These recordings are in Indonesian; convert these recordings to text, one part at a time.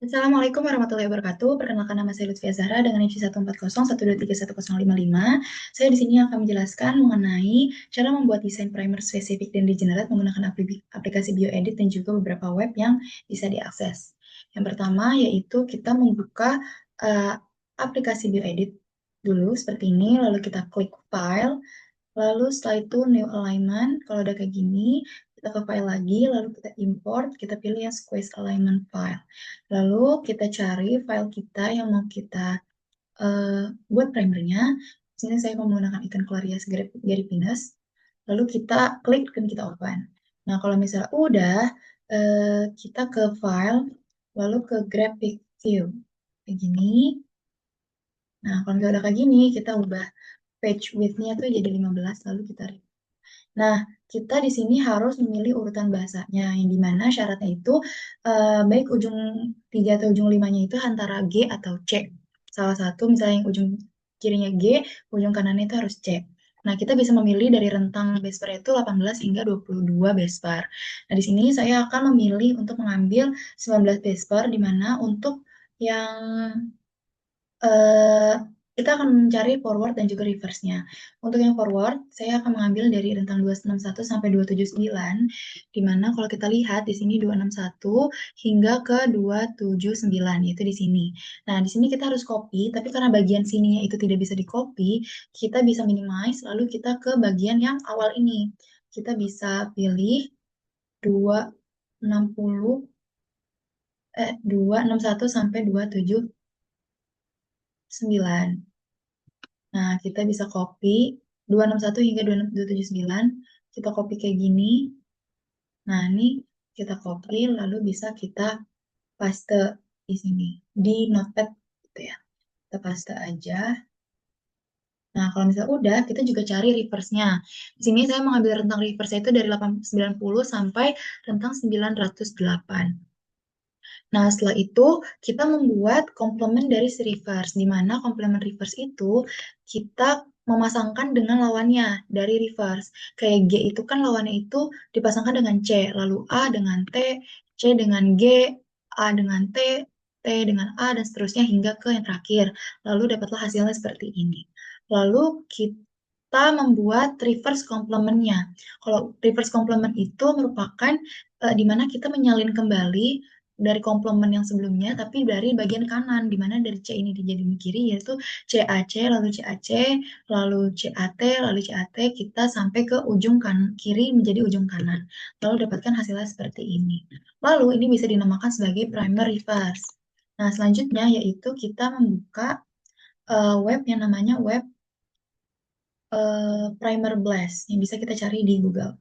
Assalamualaikum warahmatullahi wabarakatuh. Perkenalkan nama saya Lutfia Zahra dengan NIM 14012311055. Saya di sini akan menjelaskan mengenai cara membuat desain primer spesifik dan degenerate menggunakan aplikasi BioEdit dan juga beberapa web yang bisa diakses. Yang pertama yaitu kita membuka aplikasi BioEdit dulu seperti ini, lalu kita klik File, lalu setelah itu New Alignment. Kalau udah kayak gini, kita ke file lagi, lalu kita import, kita pilih yang Squeeze Alignment File. Lalu kita cari file kita yang mau kita buat primernya. Di sini saya menggunakan ikan Clarias Garipinus. Lalu kita klik dan kita open. Nah, kalau misalnya udah, kita ke file, lalu ke Graphic View. Kayak gini. Nah, kalau misalnya udah kayak gini, kita ubah page width-nya tuh jadi 15, lalu kita Nah, kita di sini harus memilih urutan bahasanya, yang dimana syaratnya itu baik ujung 3 atau ujung 5-nya itu antara G atau C. Salah satu, misalnya yang ujung kirinya G, ujung kanannya itu harus C. Nah, kita bisa memilih dari rentang base itu 18 hingga 22 base pair. Nah, di sini saya akan memilih untuk mengambil 19 base pair, di mana untuk yang eh, kita akan mencari forward dan juga reverse-nya. Untuk yang forward, saya akan mengambil dari rentang 261 sampai 279, di mana kalau kita lihat di sini 261 hingga ke 279, yaitu di sini. Nah, di sini kita harus copy, tapi karena bagian sininya itu tidak bisa di-copy, kita bisa minimize, lalu kita ke bagian yang awal ini. Kita bisa pilih 260, 261 sampai 279. Nah, kita bisa copy 261 hingga 279. Kita copy kayak gini. Nah, ini kita copy, lalu bisa kita paste di sini. Di notepad gitu ya. Kita paste aja. Nah, kalau misalnya udah, kita juga cari reverse-nya. Di sini saya mengambil rentang reverse itu dari 890 sampai rentang 908. Nah, setelah itu kita membuat komplement dari si reverse, di mana komplement reverse itu kita memasangkan dengan lawannya dari reverse. Kayak G itu kan lawannya itu dipasangkan dengan C, lalu A dengan T, C dengan G, A dengan T, T dengan A, dan seterusnya hingga ke yang terakhir. Lalu dapatlah hasilnya seperti ini. Lalu kita membuat reverse komplementnya. Kalau reverse komplement itu merupakan di mana kita menyalin kembali dari komplement yang sebelumnya, tapi dari bagian kanan, di mana dari C ini dijadiin kiri, yaitu CAC, lalu CAC, lalu CAT, lalu CAT, kita sampai ke ujung kiri menjadi ujung kanan. Lalu dapatkan hasilnya seperti ini. Lalu ini bisa dinamakan sebagai primer reverse. Nah, selanjutnya yaitu kita membuka web yang namanya web primer blast, yang bisa kita cari di Google.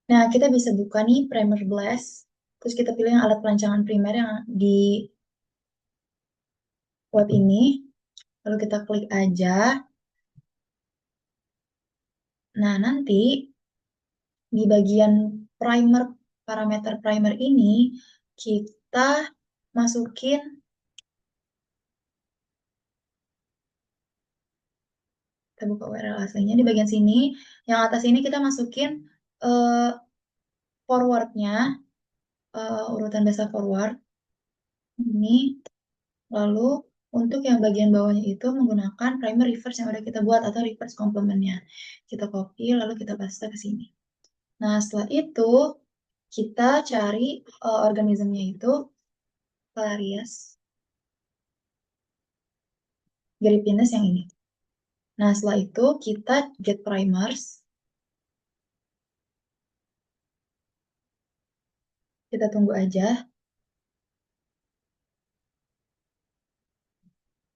Nah, kita bisa buka nih primer blast, terus kita pilih yang alat perancangan primer yang di web ini, lalu kita klik aja. Nah, nanti di bagian primer, parameter primer ini, kita masukin, kita buka URL aslinya, di bagian sini, yang atas ini kita masukin eh, forwardnya, urutan dasar forward, ini, lalu untuk yang bagian bawahnya itu menggunakan primer reverse yang udah kita buat atau reverse complementnya. Kita copy, lalu kita paste ke sini. Nah, setelah itu kita cari organismenya itu Clarias Garipinus yang ini. Nah, setelah itu kita get primers. Kita tunggu aja.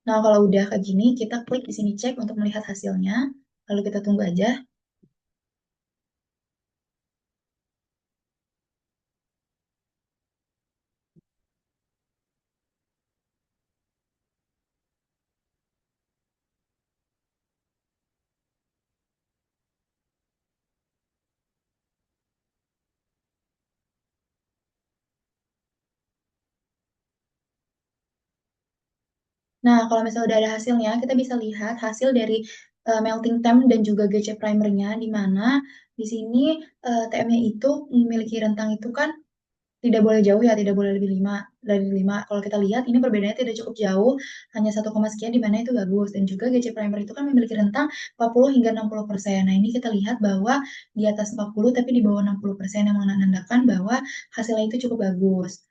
Nah, kalau udah kayak gini, kita klik di sini cek untuk melihat hasilnya. Lalu kita tunggu aja. Nah, kalau misalnya udah ada hasilnya, kita bisa lihat hasil dari melting temp dan juga GC primernya, di mana di sini TM-nya itu memiliki rentang itu kan tidak boleh jauh ya, tidak boleh lebih 5 dari 5. Kalau kita lihat ini perbedaannya tidak cukup jauh, hanya 1, sekian di mana itu bagus. Dan juga GC primer itu kan memiliki rentang 40 hingga 60%. Nah, ini kita lihat bahwa di atas 40 tapi di bawah 60% yang menandakan bahwa hasilnya itu cukup bagus.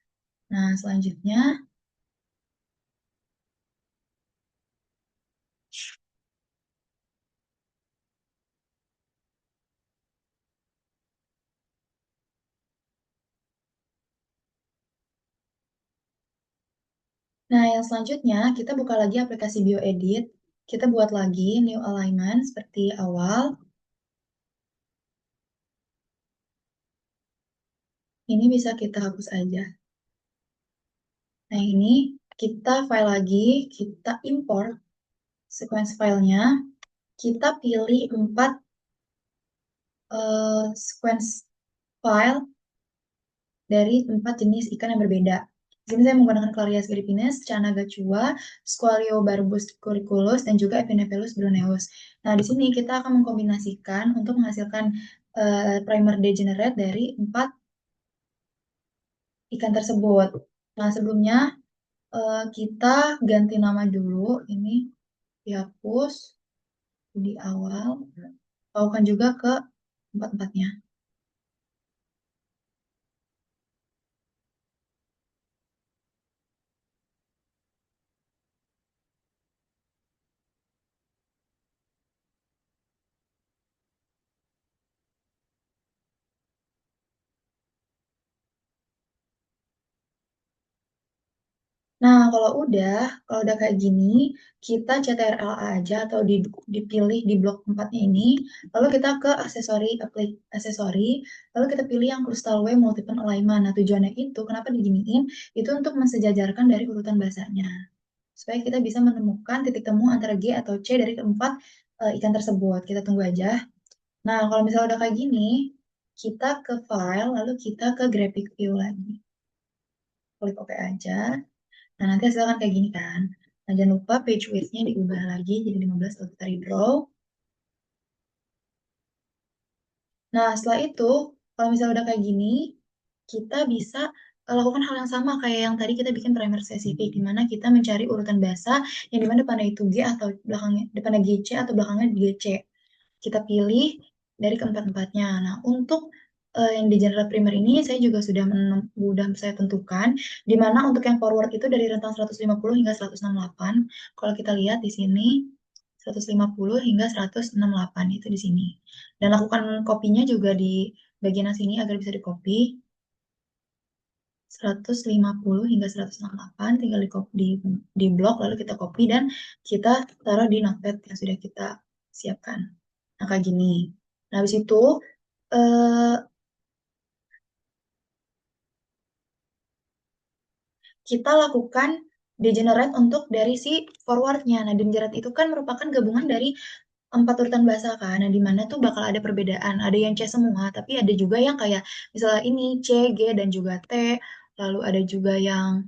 Nah, selanjutnya, yang selanjutnya kita buka lagi aplikasi BioEdit. Kita buat lagi new alignment seperti awal. Ini bisa kita hapus aja. Nah, ini kita file lagi, kita import sequence filenya, kita pilih 4 sequence file dari 4 jenis ikan yang berbeda. Di sini saya menggunakan Clarias grypinus, Channa gachua, Squaliobarbus coriculus, dan juga Epinephelus bruneus. Nah, di sini kita akan mengkombinasikan untuk menghasilkan primer degenerate dari 4 ikan tersebut. Nah, sebelumnya kita ganti nama dulu, ini dihapus di awal, lakukan juga ke 4-4-nya. Nah, kalau udah kayak gini, kita CTRL aja atau dipilih di blok 4-nya ini, lalu kita ke aksesori, lalu kita pilih yang Crystal Way Multiple Alignment. Nah, tujuannya itu, kenapa diginiin? Itu untuk mensejajarkan dari urutan bahasanya. Supaya kita bisa menemukan titik temu antara G atau C dari keempat ikan tersebut. Kita tunggu aja. Nah, kalau misalnya udah kayak gini, kita ke file, lalu kita ke graphic view lagi. Klik OK aja. Nah, nanti hasilnya akan kayak gini kan. Nah, jangan lupa page width-nya diubah lagi jadi 15 kalau kita redraw. Nah, setelah itu, kalau misalnya udah kayak gini, kita bisa lakukan hal yang sama kayak yang tadi kita bikin primer spesifik, di mana kita mencari urutan bahasa yang dimana depannya itu G atau belakangnya depannya GC atau belakangnya GC. Kita pilih dari keempat-empatnya. Nah, untuk yang di general primer ini saya juga sudah saya tentukan di mana untuk yang forward itu dari rentang 150 hingga 168. Kalau kita lihat di sini 150 hingga 168 itu di sini. Dan lakukan kopinya juga di bagian sini agar bisa di-copy. 150 hingga 168 tinggal di blok lalu kita copy dan kita taruh di notepad yang sudah kita siapkan. Nah, kayak gini. Nah, habis itu eh, kita lakukan degenerate untuk dari si forwardnya. Nah, degenerate itu kan merupakan gabungan dari 4 urutan bahasa kan. Nah, di mana tuh bakal ada perbedaan. Ada yang C semua, tapi ada juga yang kayak misalnya ini C, G, dan juga T. Lalu ada juga yang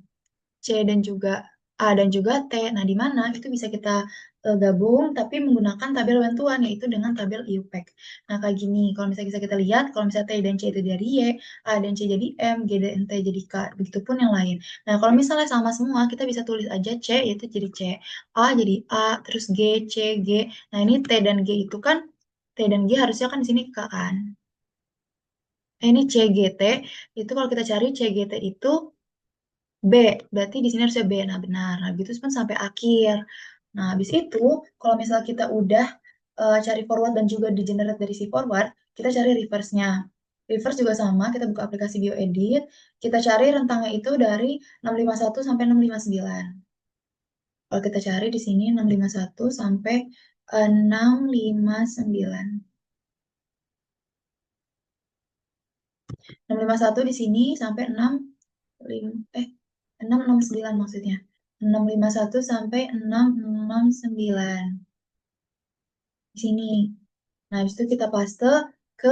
C dan juga A dan juga T. Nah, di mana itu bisa kita gabung tapi menggunakan tabel bantuan yaitu dengan tabel IUPAC. Nah, kayak gini. Kalau misalnya bisa kita lihat, kalau misalnya T dan C itu jadi Y, A dan C jadi M, G dan T jadi K, begitupun yang lain. Nah, kalau misalnya sama semua, kita bisa tulis aja C yaitu jadi C, A jadi A, terus G, C, G. Nah, ini T dan G itu kan T dan G harusnya kan di sini K kan. Nah, ini CGT, itu kalau kita cari CGT itu B, berarti di sini harusnya B. Nah, benar. Nah, begitu pun sampai akhir. Nah, habis itu, kalau misalnya kita udah cari forward dan juga di generate dari si forward, kita cari reverse-nya. Reverse juga sama, kita buka aplikasi BioEdit, kita cari rentangnya itu dari 651 sampai 659. Kalau kita cari di sini 651 sampai 659. 651 di sini sampai 669 maksudnya. 651 sampai 669 di sini. Nah, habis itu kita paste ke,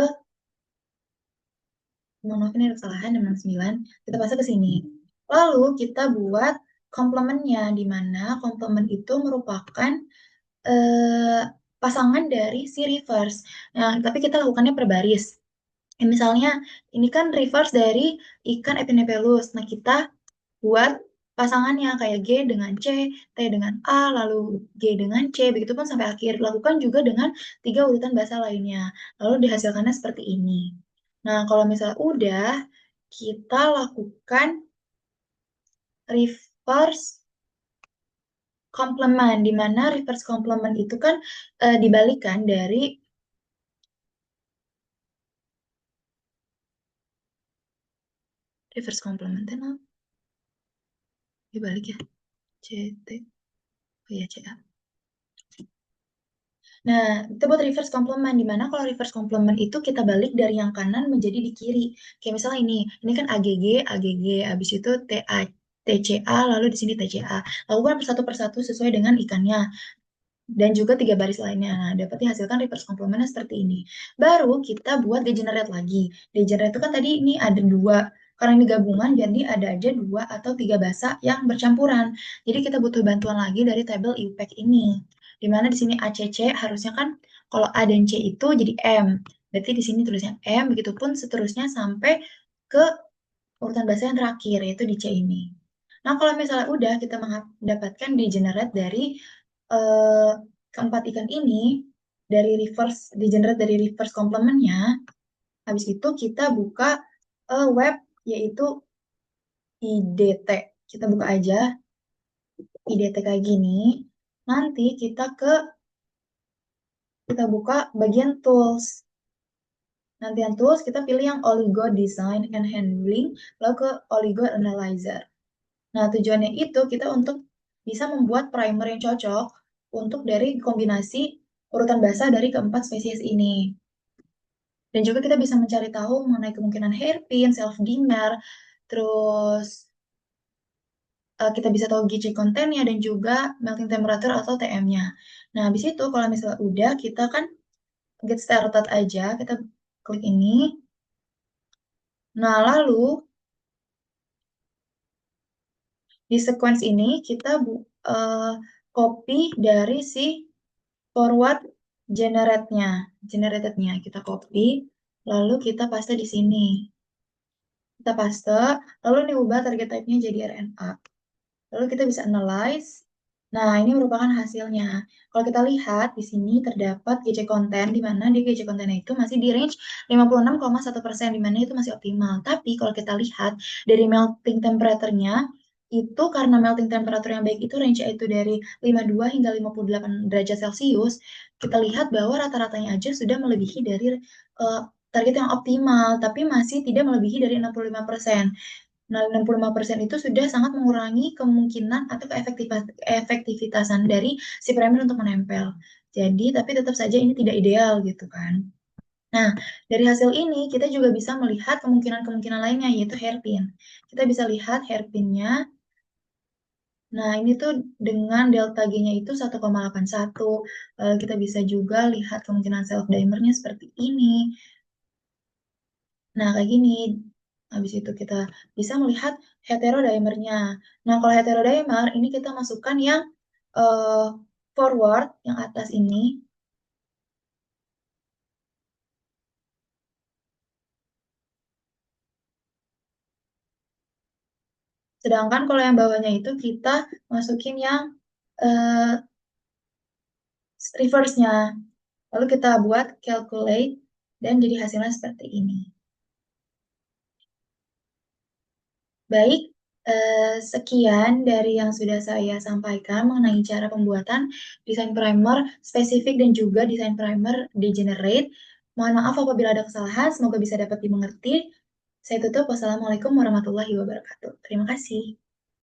mohon maaf ini ada kesalahan, 669. Kita paste ke sini. Lalu kita buat komplemennya, di mana komplement itu merupakan pasangan dari si reverse. Nah, tapi kita lakukannya per baris. Misalnya, ini kan reverse dari ikan Echinopelus. Nah, kita buat pasangannya kayak G dengan C, T dengan A, lalu G dengan C, begitupun sampai akhir. Lakukan juga dengan 3 urutan bahasa lainnya. Lalu dihasilkannya seperti ini. Nah, kalau misalnya udah, kita lakukan reverse complement, di mana reverse complement itu kan dibalikan dari reverse complement itu apa? Dibalik ya, C, T, oh ya, C, A. Nah, kita buat reverse complement, di mana kalau reverse complement itu kita balik dari yang kanan menjadi di kiri. Kayak misalnya ini kan AGG, AGG, habis itu TA, TCA, lalu di sini TCA. Lakukan persatu-persatu sesuai dengan ikannya. Dan juga 3 baris lainnya. Nah, dapat dihasilkan reverse complementnya seperti ini. Baru kita buat degenerate lagi. Degenerate itu kan tadi ini ada 2. Karena ini gabungan, jadi ada aja 2 atau 3 bahasa yang bercampuran. Jadi kita butuh bantuan lagi dari tabel IUPAC ini. Dimana di sini ACC harusnya kan kalau A dan C itu jadi M. Berarti di sini tulisnya M, begitupun seterusnya sampai ke urutan bahasa yang terakhir, yaitu di C ini. Nah, kalau misalnya udah kita mendapatkan degenerate dari eh, keempat ikan ini, dari reverse, degenerate dari reverse complementnya, habis itu kita buka web, yaitu IDT. Kita buka aja IDT kayak gini. Nanti kita buka bagian tools. Nanti yang tools kita pilih yang Oligo Design and Handling, lalu ke Oligo Analyzer. Nah, tujuannya itu kita untuk bisa membuat primer yang cocok untuk dari kombinasi urutan bahasa dari keempat spesies ini. Dan juga kita bisa mencari tahu mengenai kemungkinan hairpin, self-dimmer, terus kita bisa tahu GC kontennya dan juga melting temperature atau TM-nya. Nah, habis itu kalau misalnya udah, kita kan get started aja, kita klik ini. Nah, lalu di sequence ini kita copy dari si forward generatednya kita copy, lalu kita paste di sini. Kita paste, lalu ini ubah target type-nya jadi RNA. Lalu kita bisa analyze. Nah, ini merupakan hasilnya. Kalau kita lihat di sini terdapat GC konten, di mana di GC kontennya itu masih di range 56,1%, di mana itu masih optimal. Tapi kalau kita lihat dari melting temperature-nya, itu karena melting temperature yang baik itu range itu dari 52 hingga 58 derajat Celcius, kita lihat bahwa rata-ratanya aja sudah melebihi dari target yang optimal, tapi masih tidak melebihi dari 65%. Nah, 65% itu sudah sangat mengurangi kemungkinan atau keefektivitasan dari si primer untuk menempel. Jadi, tapi tetap saja ini tidak ideal gitu kan. Nah, dari hasil ini kita juga bisa melihat kemungkinan-kemungkinan lainnya, yaitu hairpin. Kita bisa lihat hairpinnya. Nah, ini tuh dengan delta G-nya itu 1,81. Kita bisa juga lihat kemungkinan self-dimernya seperti ini. Nah, kayak gini. Habis itu kita bisa melihat heterodimernya. Nah, kalau heterodimer, ini kita masukkan yang uh, forward, yang atas ini. Sedangkan kalau yang bawahnya itu kita masukin yang uh, reverse-nya. Lalu kita buat calculate, dan jadi hasilnya seperti ini. Baik, sekian dari yang sudah saya sampaikan mengenai cara pembuatan desain primer spesifik dan juga desain primer degenerate. Mohon maaf apabila ada kesalahan, semoga bisa dapat dimengerti. Saya tutup. Wassalamualaikum warahmatullahi wabarakatuh. Terima kasih.